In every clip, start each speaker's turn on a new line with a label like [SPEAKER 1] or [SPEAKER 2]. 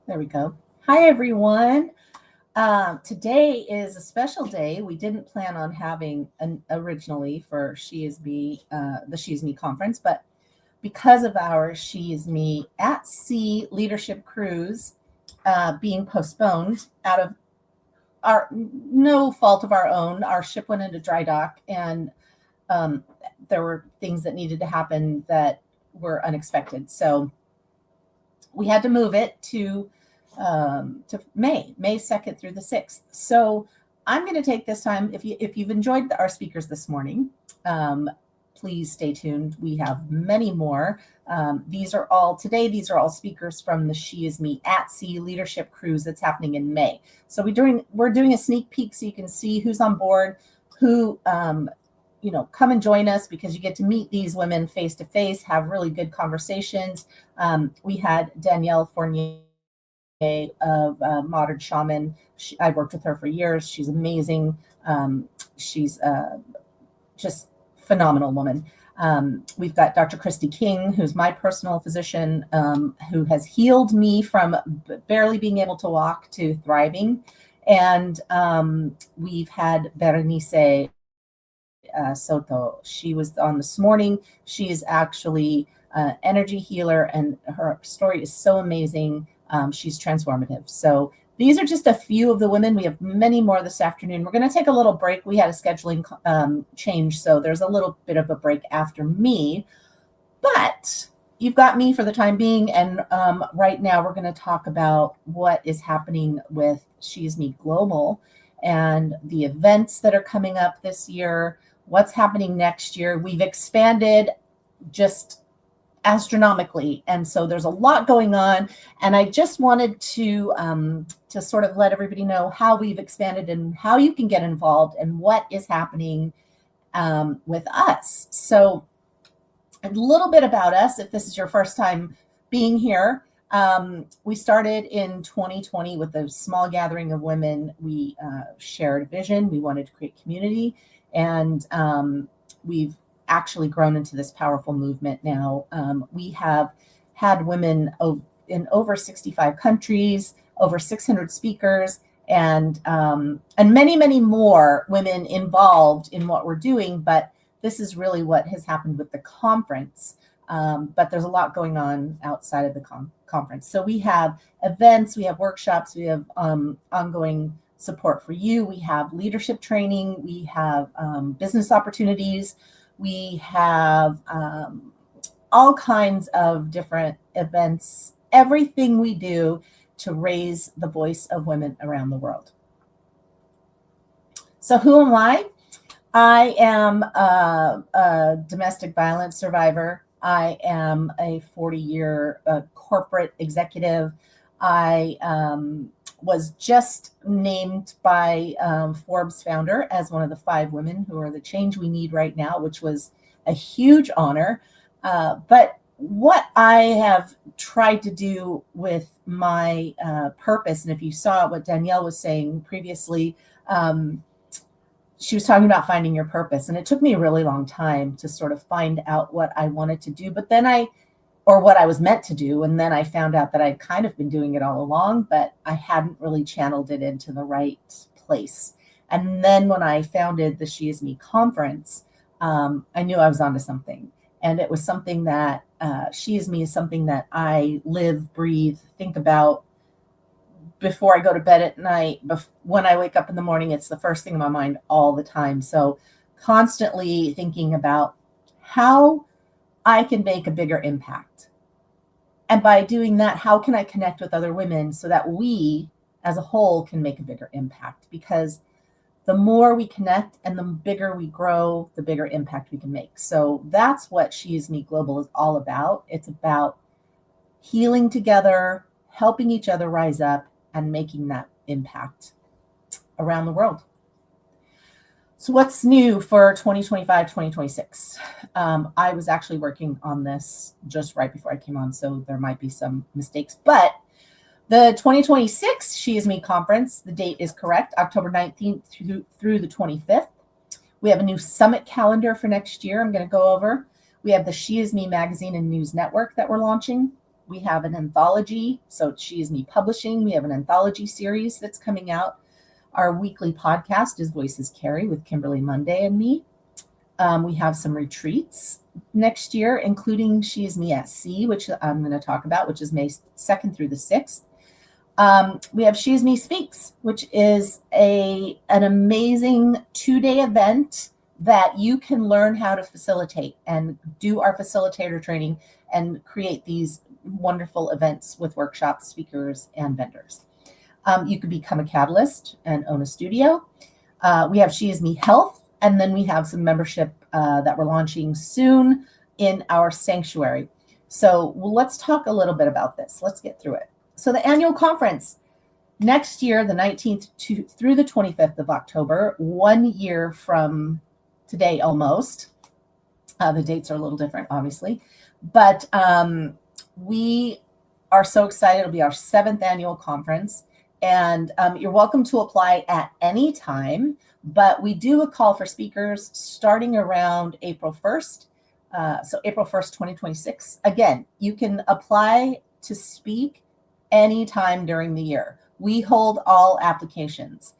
[SPEAKER 1] There we go. Hi, everyone. Today is a special day. We didn't plan on having an originally for She Is Me, the She Is Me conference, but because of our She Is Me at Sea leadership cruise being postponed out of our no fault of our own, our ship went into dry dock, and um, there were things that needed to happen that were unexpected. So we had to move it to May 2nd through the 6th. So I'm going to take this time. If you've enjoyed our speakers this morning, please stay tuned. We have many more. These are all speakers from the She Is Me at Sea leadership cruise that's happening in May. So we're doing a sneak peek so you can see who's on board, who come and join us, because you get to meet these women face to face, have really good conversations. We had Danielle Fournier of Modern Shaman. I've worked with her for years. She's amazing. She's just phenomenal woman. We've got Dr. Christy King, who's my personal physician, who has healed me from barely being able to walk to thriving. And we've had Berenice Soto. She was on this morning. She is actually an energy healer, and her story is so amazing. She's transformative. So these are just a few of the women. We have many more this afternoon. We're going to take a little break. We had a scheduling change, so there's a little bit of a break after me. But you've got me for the time being, and right now we're going to talk about what is happening with She Is Me Global and the events that are coming up this year, what's happening next year. We've expanded just astronomically, and so there's a lot going on, and I just wanted to sort of let everybody know how we've expanded and how you can get involved and what is happening with us. So a little bit about us, if this is your first time being here. We started in 2020 with a small gathering of women. We shared a vision. We wanted to create community, and we've actually grown into this powerful movement now. We have had women in over 65 countries, over 600 speakers, and many, many more women involved in what we're doing. But this is really what has happened with the conference. But there's a lot going on outside of the conference. So we have events, we have workshops, we have ongoing support for you. We have leadership training, we have business opportunities. We have all kinds of different events, everything we do to raise the voice of women around the world. So who am I? I am a domestic violence survivor. I am a 40-year corporate executive. I was just named by Forbes founder as one of the 5 women who are the change we need right now, which was a huge honor. But what I have tried to do with my purpose, and if you saw what Danielle was saying previously, she was talking about finding your purpose. And it took me a really long time to sort of find out what I wanted to do. But then or what I was meant to do. And then I found out that I'd kind of been doing it all along, but I hadn't really channeled it into the right place. And then when I founded the She Is Me conference, I knew I was onto something. And it was something that She Is Me is something that I live, breathe, think about before I go to bed at night. When I wake up in the morning, it's the first thing in my mind all the time. So constantly thinking about how I can make a bigger impact. And by doing that, how can I connect with other women so that we as a whole can make a bigger impact? Because the more we connect and the bigger we grow, the bigger impact we can make. So that's what She Is Me Global is all about. It's about healing together, helping each other rise up, and making that impact around the world. So what's new for 2025, 2026? I was actually working on this just right before I came on, so there might be some mistakes. But the 2026 She Is Me conference, the date is correct, October 19th through the 25th. We have a new summit calendar for next year I'm going to go over. We have the She Is Me magazine and news network that we're launching. We have an anthology. So She Is Me Publishing. We have an anthology series that's coming out. Our weekly podcast is Voices Carry with Kimberly Monday and me. We have some retreats next year, including She Is Me at Sea, which I'm going to talk about, which is May 2nd through the 6th. We have She Is Me Speaks, which is an amazing 2-day event that you can learn how to facilitate and do our facilitator training and create these wonderful events with workshops, speakers, and vendors. You could become a catalyst and own a studio. We have She Is Me Health, and then we have some membership that we're launching soon in our sanctuary. So let's talk a little bit about this. Let's get through it. So the annual conference next year, the 19th through the 25th of October, 1 year from today almost. The dates are a little different, obviously. But we are so excited. It'll be our 7th annual conference. And you're welcome to apply at any time. But we do a call for speakers starting around April 1st. So April 1st, 2026. Again, you can apply to speak anytime during the year. We hold all applications.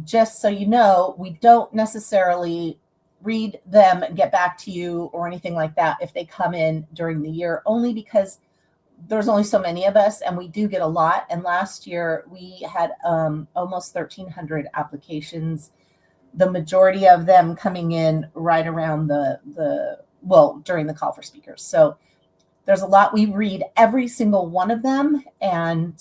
[SPEAKER 1] Just so you know, we don't necessarily read them and get back to you or anything like that if they come in during the year, only because there's only so many of us and we do get a lot. And last year we had almost 1,300 applications, the majority of them coming in right around during the call for speakers. So there's a lot. We read every single one of them, and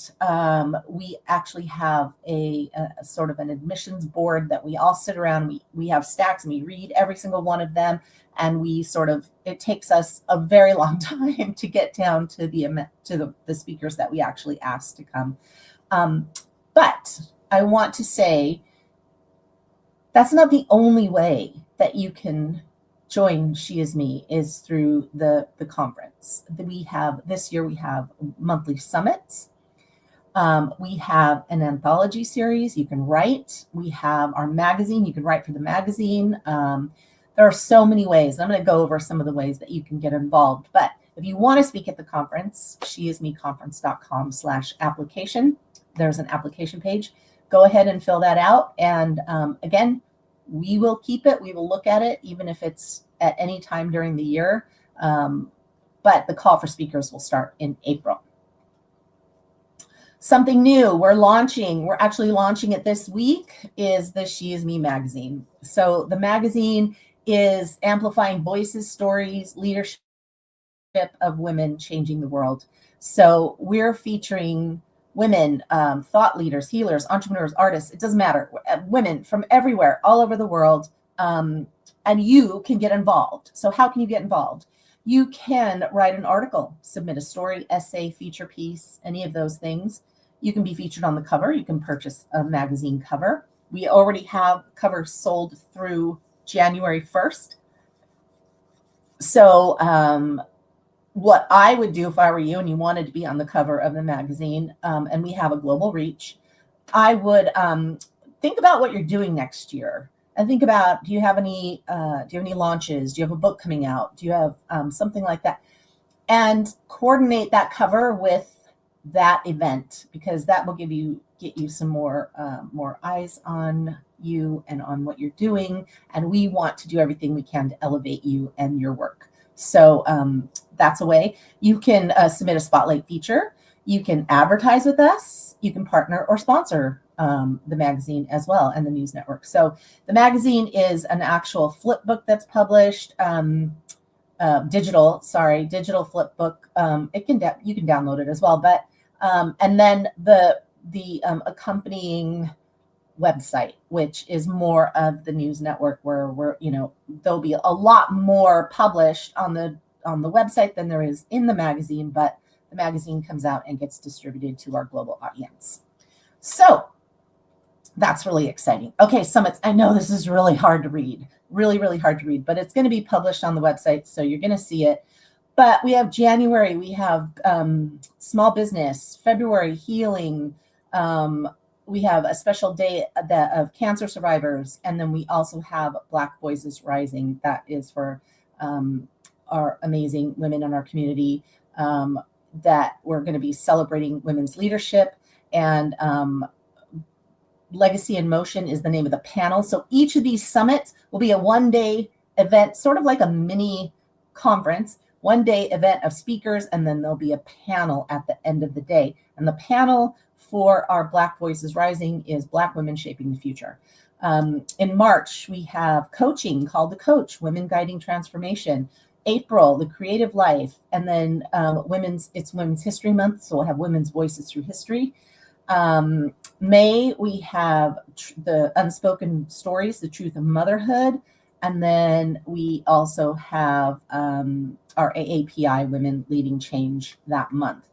[SPEAKER 1] we actually have a sort of an admissions board that we all sit around. We have stacks, and we read every single one of them, and it takes us a very long time to get down to the speakers that we actually ask to come. But I want to say that's not the only way that you can join She Is Me is through the conference. This year we have monthly summits. We have an anthology series. You can write. We have our magazine. You can write for the magazine. There are so many ways. I'm going to go over some of the ways that you can get involved. But if you want to speak at the conference, sheismeconference.com/application. There's an application page. Go ahead and fill that out. And again, we will keep it. We will look at it, even if it's at any time during the year. But the call for speakers will start in April. Something new we're actually launching it this week, is the She Is Me magazine. So the magazine is amplifying voices, stories, leadership of women changing the world. So we're featuring women, thought leaders, healers, entrepreneurs, artists, it doesn't matter, women from everywhere, all over the world, and you can get involved. So how can you get involved? You can write an article, submit a story, essay, feature piece, any of those things. You can be featured on the cover. You can purchase a magazine cover. We already have covers sold through January 1st. So what I would do if I were you and you wanted to be on the cover of the magazine, and we have a global reach, I would think about what you're doing next year and think about, do you have any launches? Do you have a book coming out? Do you have something like that? And coordinate that cover with that event, because that will get you some more eyes on you and on what you're doing. And we want to do everything we can to elevate you and your work. So that's a way. You can submit a spotlight feature. You can advertise with us. You can partner or sponsor the magazine as well, and the news network. So the magazine is an actual flip book that's published, digital flip book. You can download it as well. But and then the accompanying website, which is more of the news network, where there'll be a lot more published on the website than there is in the magazine, but the magazine comes out and gets distributed to our global audience. So that's really exciting. Okay, summits. I know this is really hard to read, really, really hard to read, but it's going to be published on the website, so you're going to see it. But we have January, we have small business, February, healing, we have a special day of cancer survivors, and then we also have Black Voices Rising. That is for our amazing women in our community. that we're going to be celebrating women's leadership, and Legacy in Motion is the name of the panel. So each of these summits will be a one-day event, sort of like a mini conference, one-day event of speakers, and then there'll be a panel at the end of the day. And the panel for our Black Voices Rising is Black Women Shaping the Future. In March, we have coaching called The Coach, Women Guiding Transformation. April, The Creative Life, and then it's Women's History Month, so we'll have Women's Voices Through History. May, we have the Unspoken Stories, The Truth of Motherhood, and then we also have our AAPI, Women Leading Change, that month.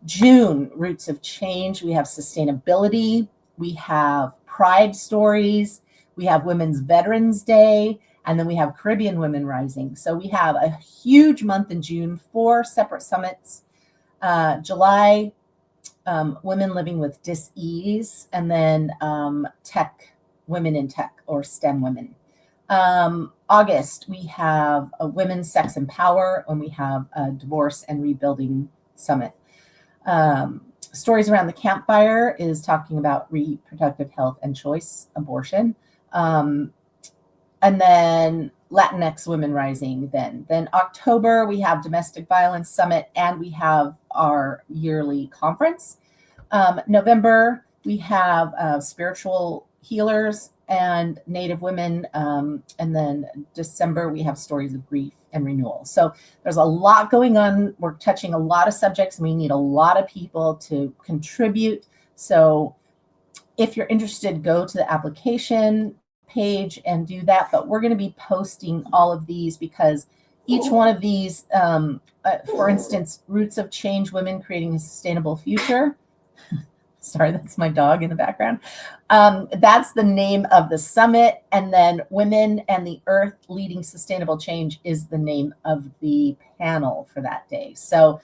[SPEAKER 1] June, Roots of Change, we have sustainability, we have Pride Stories, we have Women's Veterans Day, and then we have Caribbean Women Rising. So we have a huge month in June, 4 separate summits. July, Women Living with Dis-ease, and then Tech, Women in Tech, or STEM Women. August, we have a Women's Sex and Power, and we have a Divorce and Rebuilding Summit. Stories Around the Campfire is talking about reproductive health and choice, abortion. And then Latinx Women Rising. Then October, we have Domestic Violence Summit, and we have our yearly conference. November, we have Spiritual Healers and Native Women. And then December, we have Stories of Grief and Renewal. So there's a lot going on. We're touching a lot of subjects, and we need a lot of people to contribute. So if you're interested, go to the application page and do that. But we're going to be posting all of these because each one of these, for instance, Roots of Change, Women Creating a Sustainable Future. Sorry, that's my dog in the background. That's the name of the summit. And then Women and the Earth Leading Sustainable Change is the name of the panel for that day. So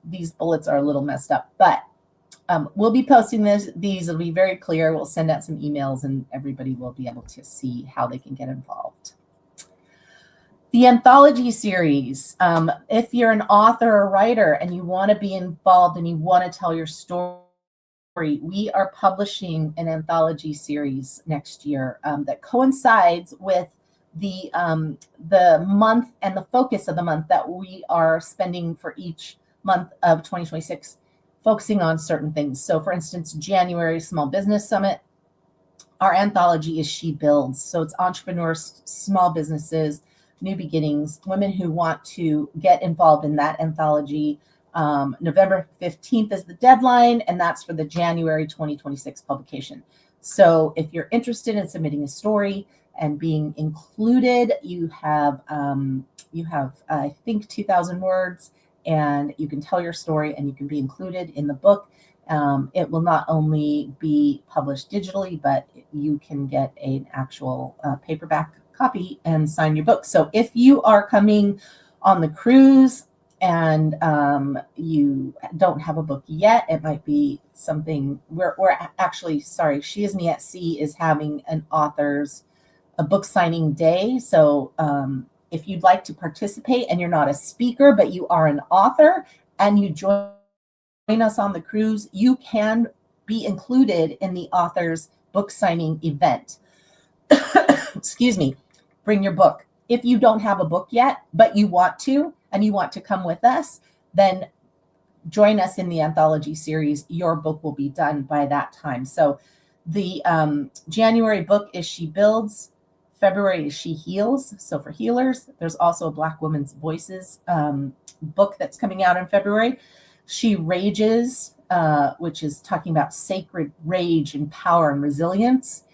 [SPEAKER 1] these bullets are a little messed up, but we'll be posting these. It'll be very clear. We'll send out some emails and everybody will be able to see how they can get involved. The anthology series, if you're an author or writer and you want to be involved and you want to tell your story, we are publishing an anthology series next year that coincides with the month and the focus of the month that we are spending for each month of 2026, focusing on certain things. So for instance, January Small Business Summit, our anthology is She Builds. So it's entrepreneurs, small businesses, new beginnings, women who want to get involved in that anthology. November 15th is the deadline, and that's for the January 2026 publication. So if you're interested in submitting a story and being included, you have I think 2,000 words, and you can tell your story and you can be included in the book. It will not only be published digitally, but you can get an actual paperback copy and sign your book. So if you are coming on the cruise and you don't have a book yet, it might be something we're actually, sorry, She Is Me at Sea is having a book signing day. So if you'd like to participate and you're not a speaker, but you are an author and you join us on the cruise, you can be included in the author's book signing event. Excuse me. Bring your book. If you don't have a book yet, but you want to, and you want to come with us, then join us in the anthology series. Your book will be done by that time. So the January book is She Builds. February is She Heals. So for healers, there's also a Black Women's Voices book that's coming out in February. She Rages, which is talking about sacred rage and power and resilience,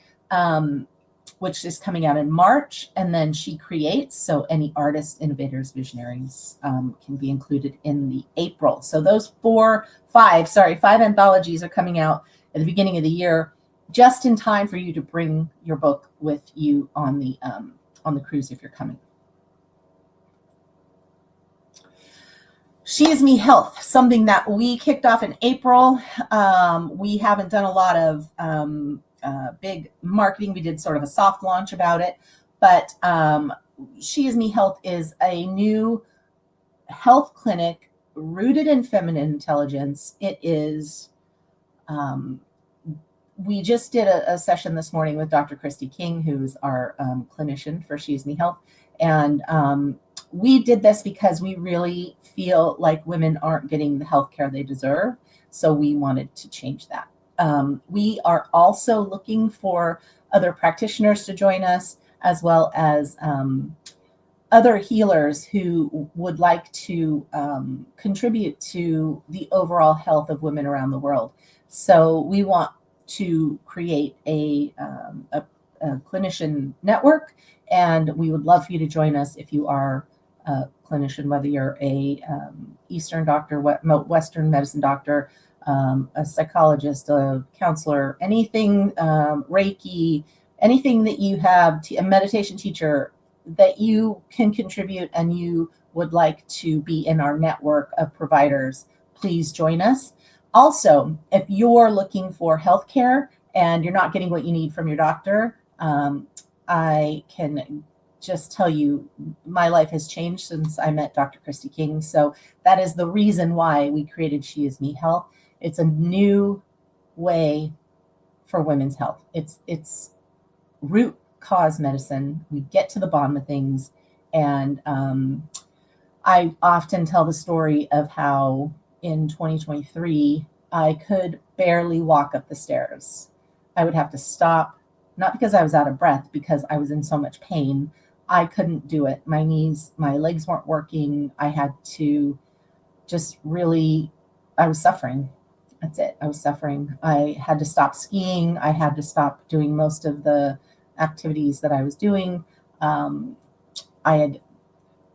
[SPEAKER 1] which is coming out in March. And then She Creates. So any artists, innovators, visionaries can be included in the April. So those five anthologies are coming out at the beginning of the year, just in time for you to bring your book with you on the cruise if you're coming. She Is Me Health, something that we kicked off in April. We haven't done a lot of big marketing. We did sort of a soft launch about it, but She Is Me Health is a new health clinic rooted in feminine intelligence. It is, we just did a session this morning with Dr. Christy King, who's our clinician for She Is Me Health. And we did this because we really feel like women aren't getting the health care they deserve. So we wanted to change that. We are also looking for other practitioners to join us, as well as other healers who would like to contribute to the overall health of women around the world. So we want to create a clinician network, and we would love for you to join us if you are a clinician, whether you're a Eastern doctor, Western medicine doctor, a psychologist, a counselor, anything, Reiki, anything that you have, a meditation teacher that you can contribute and you would like to be in our network of providers, please join us. Also, if you're looking for healthcare and you're not getting what you need from your doctor, I can just tell you my life has changed since I met Dr. Christy King. So that is the reason why we created She Is Me Health. It's a new way for women's health. It's root cause medicine. We get to the bottom of things. And I often tell the story of how in 2023, I could barely walk up the stairs. I would have to stop, not because I was out of breath, because I was in so much pain. I couldn't do it. My knees, my legs weren't working. I had to just really, I was suffering. That's it. I was suffering. I had to stop skiing. I had to stop doing most of the activities that I was doing. I had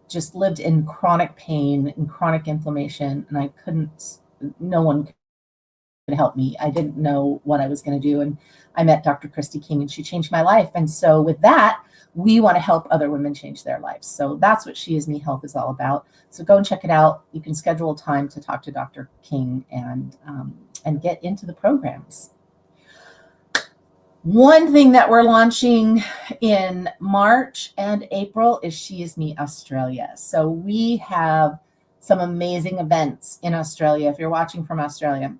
[SPEAKER 1] just lived in chronic pain and chronic inflammation, and I couldn't, no one could help me. I didn't know what I was going to do. And I met Dr. Christy King, and she changed my life. And so with that, we want to help other women change their lives. So that's what She Is Me Health is all about. So go and check it out. You can schedule time to talk to Dr. King and get into the programs. One thing that we're launching in March and April is She Is Me Australia. So we have some amazing events in Australia. If you're watching from Australia,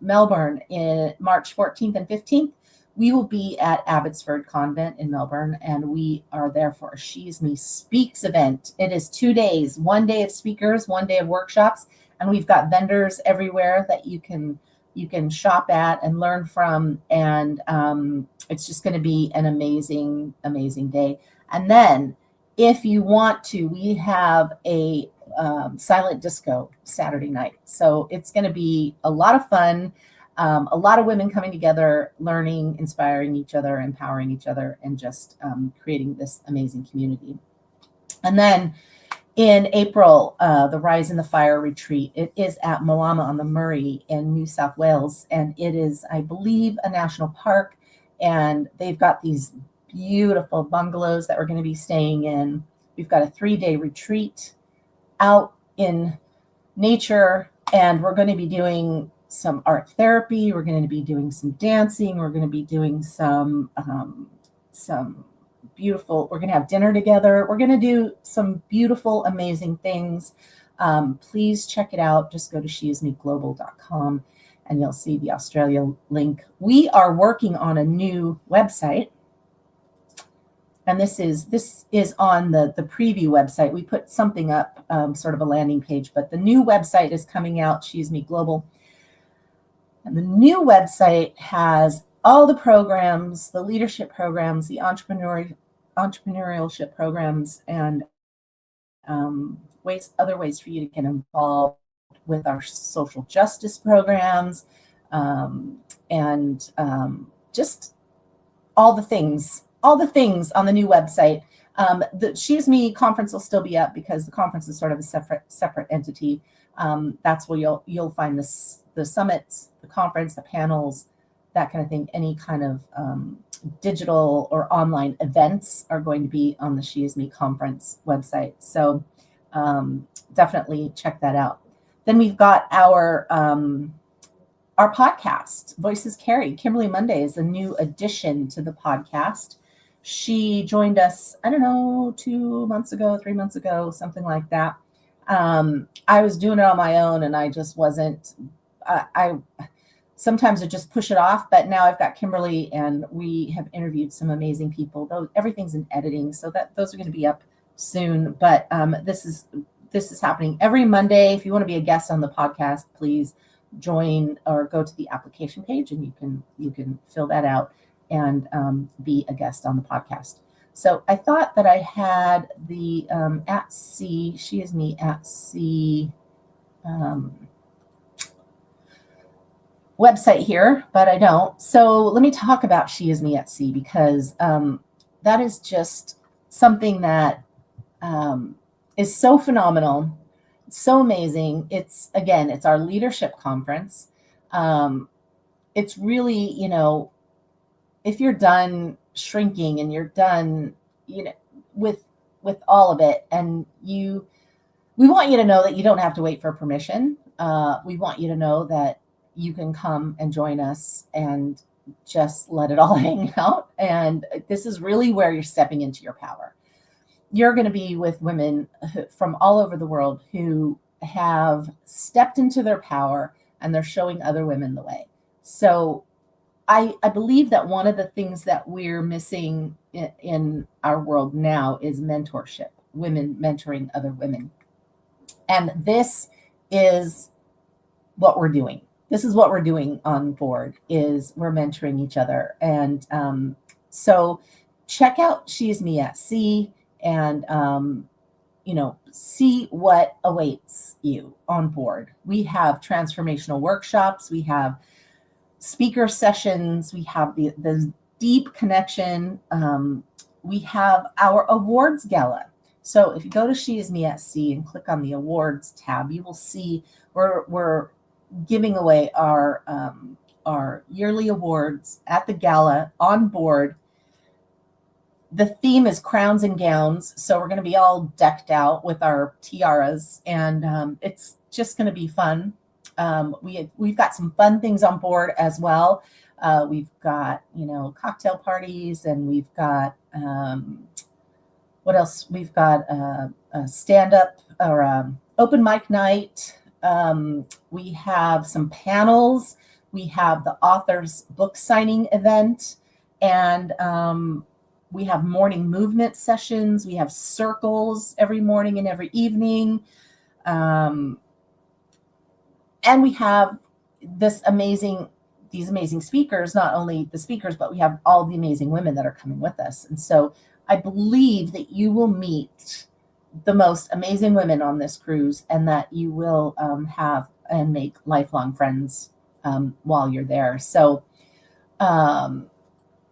[SPEAKER 1] Melbourne in March 14th and 15th, we will be at Abbotsford Convent in Melbourne, and we are there for a She Is Me Speaks event. It is 2 days, 1 day of speakers, 1 day of workshops, and we've got vendors everywhere that you can shop at and learn from. And it's just going to be an amazing, amazing day. And then if you want to, we have a silent disco Saturday night. So it's going to be a lot of fun. A lot of women coming together, learning, inspiring each other, empowering each other, and just creating this amazing community. And then in April, the Rise in the Fire retreat. It is at Malama on the Murray in New South Wales. And it is, I believe, a national park. And they've got these beautiful bungalows that we're going to be staying in. We've got a 3-day retreat out in nature. And we're going to be doing some art therapy. We're going to be doing some dancing. We're going to be doing some beautiful, we're going to have dinner together. We're going to do some beautiful, amazing things. Please check it out. Just go to sheismeglobal.com and you'll see the Australia link. We are working on a new website. And this is on the preview website. We put something up, sort of a landing page, but the new website is coming out, She Is Me Global. And the new website has all the programs, the leadership programs, the entrepreneurship programs, and other ways for you to get involved with our social justice programs, and just all the things on the new website. The She Is Me conference will still be up because the conference is sort of a separate entity. That's where you'll find the summits, the conference, the panels, that kind of thing. Any kind of digital or online events are going to be on the She Is Me conference website. So definitely check that out. Then we've got our podcast, Voices Carry. Kimberly Monday is a new addition to the podcast. She joined us, I don't know, 2 months ago, 3 months ago, something like that. I was doing it on my own, and I just wasn't. I sometimes I just push it off, but now I've got Kimberly, and we have interviewed some amazing people. Though everything's in editing, so that those are going to be up soon. But this is happening every Monday. If you want to be a guest on the podcast, please join or go to the application page, and you can fill that out and be a guest on the podcast. So I thought that I had the at sea, she is me at sea website here, but I don't. So let me talk about She Is Me at Sea, because that is just something that is so phenomenal, so amazing. It's our leadership conference. It's really, if you're done shrinking and you're done, with all of it, and we want you to know that you don't have to wait for permission. We want you to know that you can come and join us and just let it all hang out. And this is really where you're stepping into your power. You're going to be with women from all over the world who have stepped into their power, and they're showing other women the way. So I believe that one of the things that we're missing in our world now is mentorship, women mentoring other women. And this is what we're doing. This is what we're doing on board, is we're mentoring each other. And so check out She Is Me at Sea, and see what awaits you on board. We have transformational workshops, we have speaker sessions, we have the deep connection, we have our awards gala. So if you go to She Is Me at Sea and click on the awards tab, you will see we're giving away our yearly awards at the gala on board. The theme is crowns and gowns, so we're going to be all decked out with our tiaras, and it's just going to be fun. We've got some fun things on board as well. We've got cocktail parties, and we've got what else? We've got a stand-up or open mic night. We have some panels. We have the author's book signing event, and we have morning movement sessions. We have circles every morning and every evening. And we have these amazing speakers, not only the speakers, but we have all the amazing women that are coming with us. And so I believe that you will meet the most amazing women on this cruise, and that you will have and make lifelong friends while you're there. So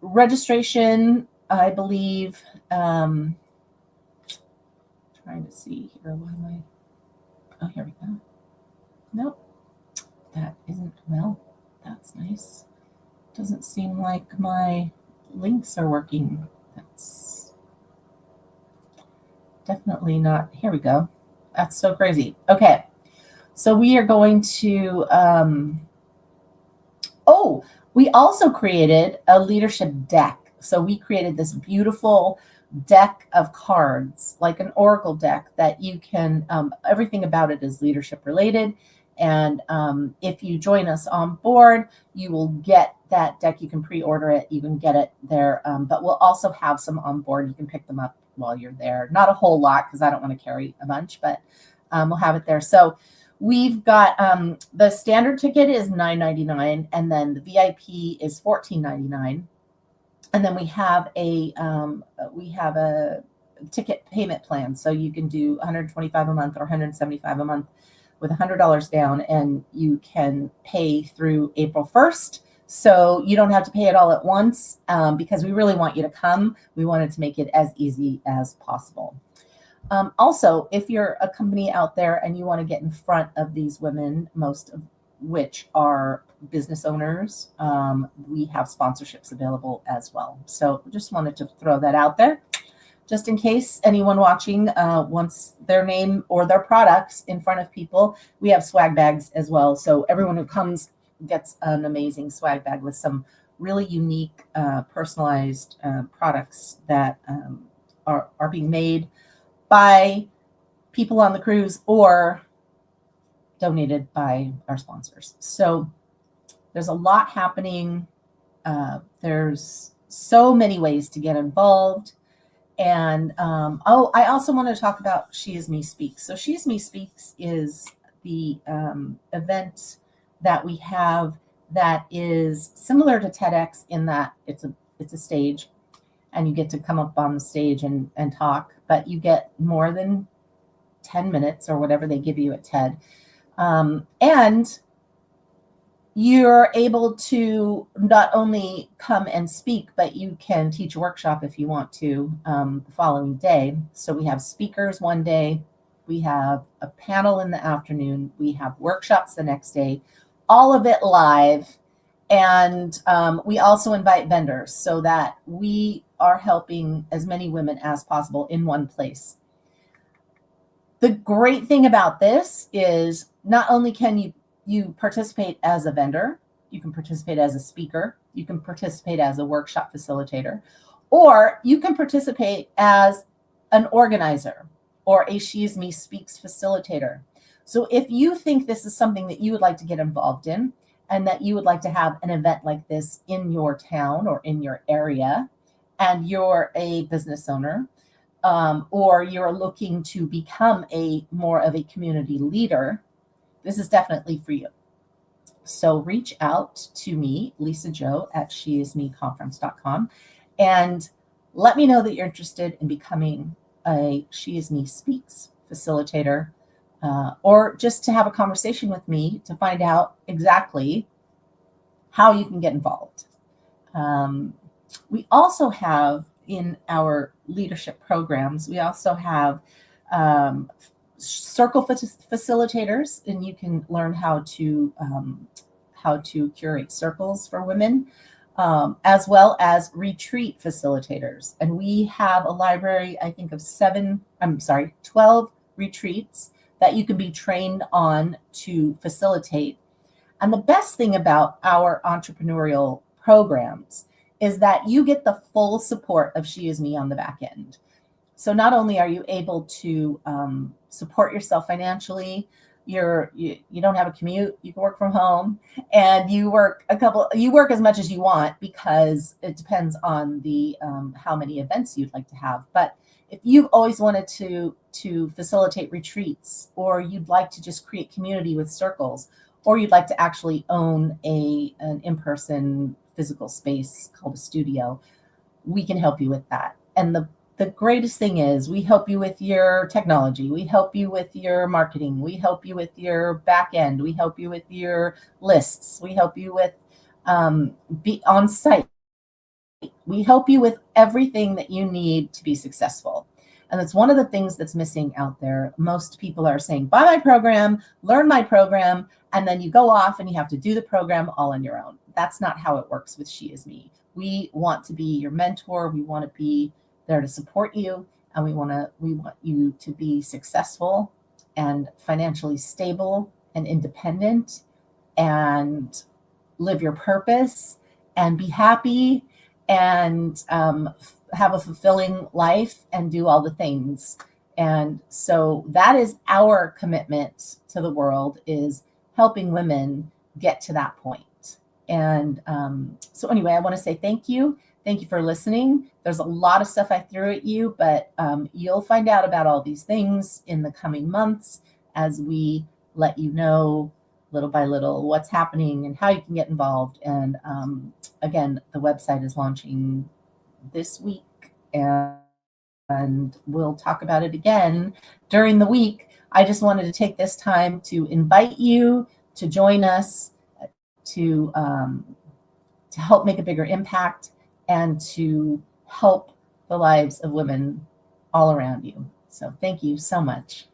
[SPEAKER 1] registration, I believe, trying to see here. Why am I? Oh, here we go. Nope. That isn't, well, that's nice. Doesn't seem like my links are working. That's definitely not. Here we go. That's so crazy. Okay. So we are going to, we also created a leadership deck. So we created this beautiful deck of cards, like an oracle deck, that you can, everything about it is leadership related. And if you join us on board, you will get that deck. You can pre-order it. You can get it there. But we'll also have some on board. You can pick them up while you're there. Not a whole lot, because I don't want to carry a bunch, but we'll have it there. So we've got the standard ticket is $9.99, and then the VIP is $14.99. And then we have a ticket payment plan. So you can do $125 a month or $175 a month with $100 down, and you can pay through April 1st. So you don't have to pay it all at once, because we really want you to come. We wanted to make it as easy as possible. Also, if you're a company out there and you want to get in front of these women, most of which are business owners, we have sponsorships available as well. So just wanted to throw that out there, just in case anyone watching wants their name or their products in front of people. We have swag bags as well. So everyone who comes gets an amazing swag bag with some really unique, personalized products that are being made by people on the cruise or donated by our sponsors. So there's a lot happening. There's so many ways to get involved. And I also want to talk about She Is Me Speaks. So She Is Me Speaks is the event that we have that is similar to TEDx in that it's a stage, and you get to come up on the stage and talk, but you get more than 10 minutes or whatever they give you at TED. And you're able to not only come and speak, but you can teach a workshop if you want to the following day. So we have speakers one day, we have a panel in the afternoon, we have workshops the next day, all of it live. And we also invite vendors so that we are helping as many women as possible in one place. The great thing about this is not only can you participate as a vendor, you can participate as a speaker, you can participate as a workshop facilitator, or you can participate as an organizer or a She Is Me Speaks facilitator. So if you think this is something that you would like to get involved in and that you would like to have an event like this in your town or in your area, and you're a business owner, or you're looking to become more of a community leader, this is definitely for you. So reach out to me, Lisa Jo, at sheismeconference.com, and let me know that you're interested in becoming a She Is Me Speaks facilitator, or just to have a conversation with me to find out exactly how you can get involved. We also have in our leadership programs, we also have circle facilitators, and you can learn how to curate circles for women, as well as retreat facilitators. And we have a library, I think, of 12 retreats that you can be trained on to facilitate. And the best thing about our entrepreneurial programs is that you get the full support of She Is Me on the back end. So not only are you able to support yourself financially, you don't have a commute, you can work from home, and you work as much as you want, because it depends on the how many events you'd like to have. But if you've always wanted to facilitate retreats, or you'd like to just create community with circles, or you'd like to actually own an in-person physical space called a studio, we can help you with that. And the greatest thing is we help you with your technology. We help you with your marketing. We help you with your back end. We help you with your lists. We help you with be on site. We help you with everything that you need to be successful. And that's one of the things that's missing out there. Most people are saying, buy my program, learn my program, and then you go off and you have to do the program all on your own. That's not how it works with She Is Me. We want to be your mentor. We want to be there to support you, and we want you to be successful and financially stable and independent, and live your purpose and be happy, and have a fulfilling life and do all the things. And so that is our commitment to the world, is helping women get to that point. And so anyway, I want to say thank you. Thank you for listening. There's a lot of stuff I threw at you, but you'll find out about all these things in the coming months as we let you know little by little what's happening and how you can get involved. And again, the website is launching this week, and we'll talk about it again during the week. I just wanted to take this time to invite you to join us, to help make a bigger impact, and to help the lives of women all around you. So thank you so much.